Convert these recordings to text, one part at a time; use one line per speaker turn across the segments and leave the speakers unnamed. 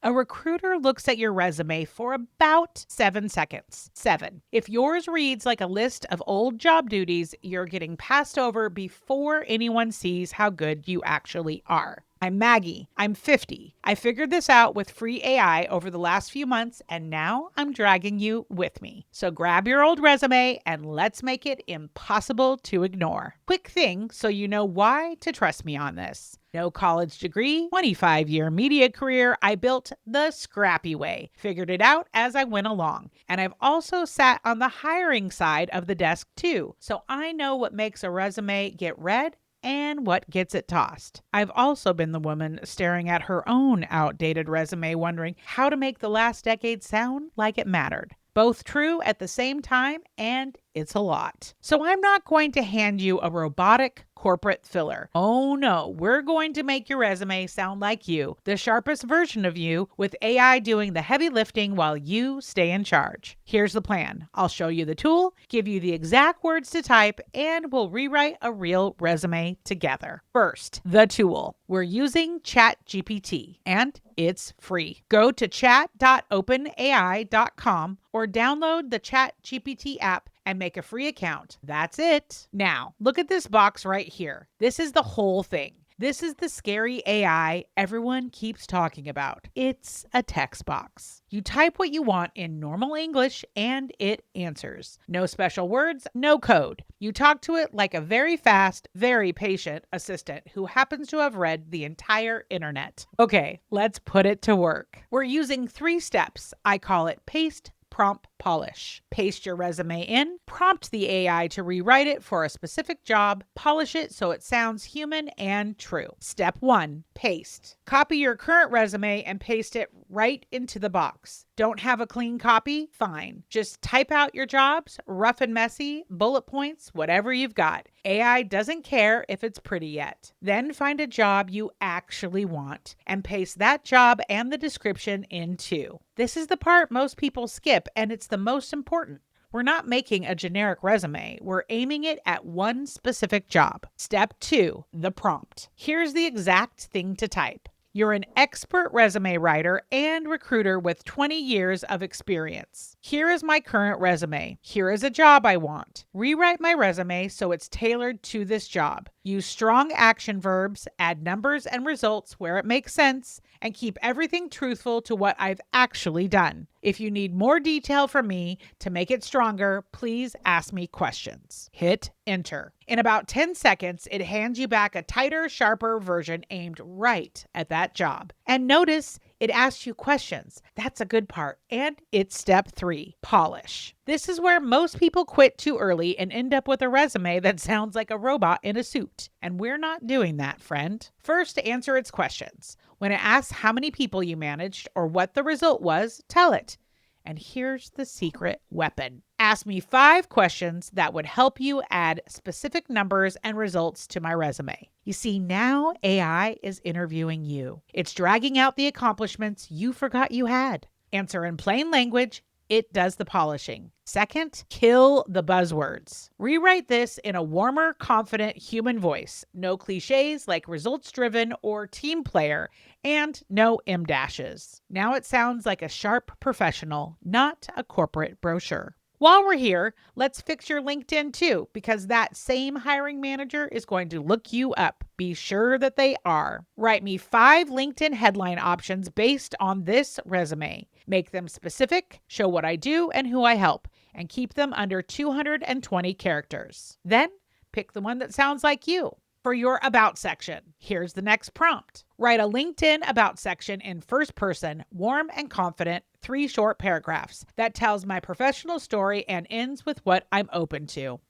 A recruiter looks at your resume for about 7 seconds. 7. If yours reads like a list of old job duties, you're getting passed over before anyone sees how good you actually are. I'm Maggie. I'm 50. I figured this out with free AI over the last few months, and now I'm dragging you with me. So grab your old resume and let's make it impossible to ignore. Quick thing so you know why to trust me on this. No college degree, 25-year media career. I built the scrappy way. Figured it out as I went along. And I've also sat on the hiring side of the desk too. So I know what makes a resume get read and what gets it tossed. I've also been the woman staring at her own outdated resume wondering how to make the last decade sound like it mattered. Both true at the same time, and it's a lot. So I'm not going to hand you a robotic corporate filler. Oh no, we're going to make your resume sound like you, the sharpest version of you, with AI doing the heavy lifting while you stay in charge. Here's the plan. I'll show you the tool, give you the exact words to type, and we'll rewrite a real resume together. First, the tool. We're using ChatGPT, and it's free. Go to chat.openai.com or download the ChatGPT app and make a free account. That's it. Now, look at this box right here. This is the whole thing. This is the scary AI everyone keeps talking about. It's a text box. You type what you want in normal English and it answers. No special words, no code. You talk to it like a very fast, very patient assistant who happens to have read the entire internet. Okay, let's put it to work. We're using 3 steps. I call it paste, prompt, polish. Paste your resume in, prompt the AI to rewrite it for a specific job, polish it so it sounds human and true. Step 1, paste. Copy your current resume and paste it right into the box. Don't have a clean copy? Fine. Just type out your jobs, rough and messy, bullet points, whatever you've got. AI doesn't care if it's pretty yet. Then find a job you actually want and paste that job and the description in too. This is the part most people skip, and it's the most important. We're not making a generic resume. We're aiming it at one specific job. Step 2, the prompt. Here's the exact thing to type. You're an expert resume writer and recruiter with 20 years of experience. Here is my current resume. Here is a job I want. Rewrite my resume so it's tailored to this job. Use strong action verbs, add numbers and results where it makes sense, and keep everything truthful to what I've actually done. If you need more detail from me to make it stronger, please ask me questions. Hit enter. In about 10 seconds, it hands you back a tighter, sharper version aimed right at that job. And notice it asks you questions. That's a good part. And it's step 3, polish. This is where most people quit too early and end up with a resume that sounds like a robot in a suit. And we're not doing that, friend. First, answer its questions. When it asks how many people you managed or what the result was, tell it. And here's the secret weapon. Ask me 5 questions that would help you add specific numbers and results to my resume. You see, now AI is interviewing you. It's dragging out the accomplishments you forgot you had. Answer in plain language. It does the polishing. Second, kill the buzzwords. Rewrite this in a warmer, confident human voice. No cliches like results-driven or team player, and no M-dashes. Now it sounds like a sharp professional, not a corporate brochure. While we're here, let's fix your LinkedIn too, because that same hiring manager is going to look you up. Be sure that they are. Write me 5 LinkedIn headline options based on this resume. Make them specific, show what I do and who I help, and keep them under 220 characters. Then pick the one that sounds like you. For your About section, here's the next prompt. Write a LinkedIn About section in first person, warm and confident, 3 short paragraphs that tells my professional story and ends with what I'm open to.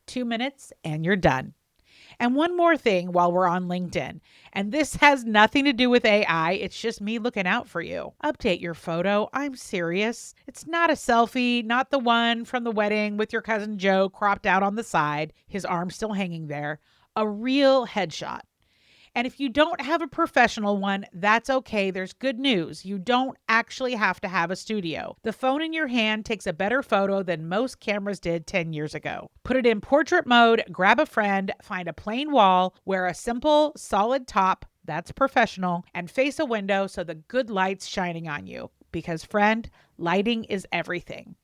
2 minutes and you're done. And one more thing while we're on LinkedIn, and this has nothing to do with AI, it's just me looking out for you. Update your photo. I'm serious. It's not a selfie, not the one from the wedding with your cousin Joe cropped out on the side, his arm still hanging there. A real headshot. And if you don't have a professional one, that's okay. There's good news. You don't actually have to have a studio. The phone in your hand takes a better photo than most cameras did 10 years ago. Put it in portrait mode, grab a friend, find a plain wall, wear a simple, solid top, that's professional, and face a window so the good light's shining on you. Because, friend, lighting is everything.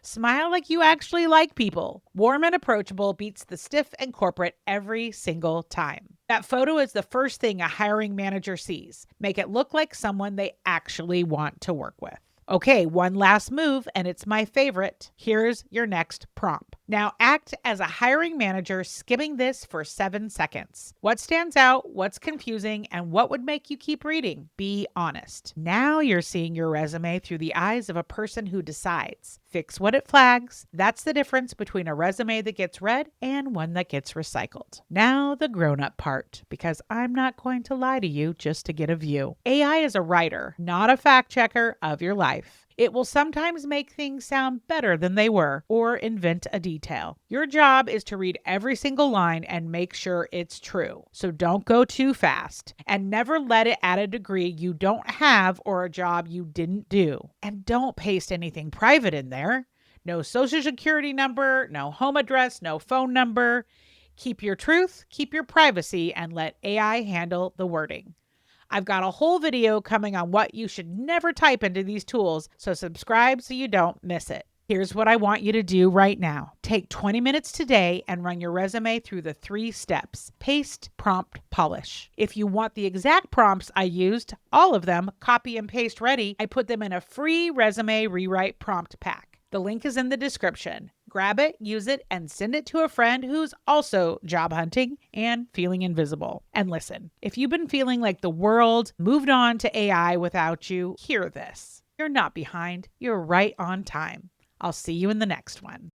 Smile like you actually like people. Warm and approachable beats the stiff and corporate every single time. That photo is the first thing a hiring manager sees. Make it look like someone they actually want to work with. Okay, one last move, and it's my favorite. Here's your next prompt. Now act as a hiring manager, skimming this for 7 seconds. What stands out, what's confusing, and what would make you keep reading? Be honest. Now you're seeing your resume through the eyes of a person who decides. Fix what it flags. That's the difference between a resume that gets read and one that gets recycled. Now the grown-up part, because I'm not going to lie to you just to get a view. AI is a writer, not a fact checker of your life. It will sometimes make things sound better than they were or invent a detail. Your job is to read every single line and make sure it's true. So don't go too fast and never let it add a degree you don't have or a job you didn't do. And don't paste anything private in there. No social security number, no home address, no phone number. Keep your truth, keep your privacy, and let AI handle the wording. I've got a whole video coming on what you should never type into these tools, so subscribe so you don't miss it. Here's what I want you to do right now. Take 20 minutes today and run your resume through the 3 steps: paste, prompt, polish. If you want the exact prompts I used, all of them, copy and paste ready, I put them in a free resume rewrite prompt pack. The link is in the description. Grab it, use it, and send it to a friend who's also job hunting and feeling invisible. And listen, if you've been feeling like the world moved on to AI without you, hear this. You're not behind. You're right on time. I'll see you in the next one.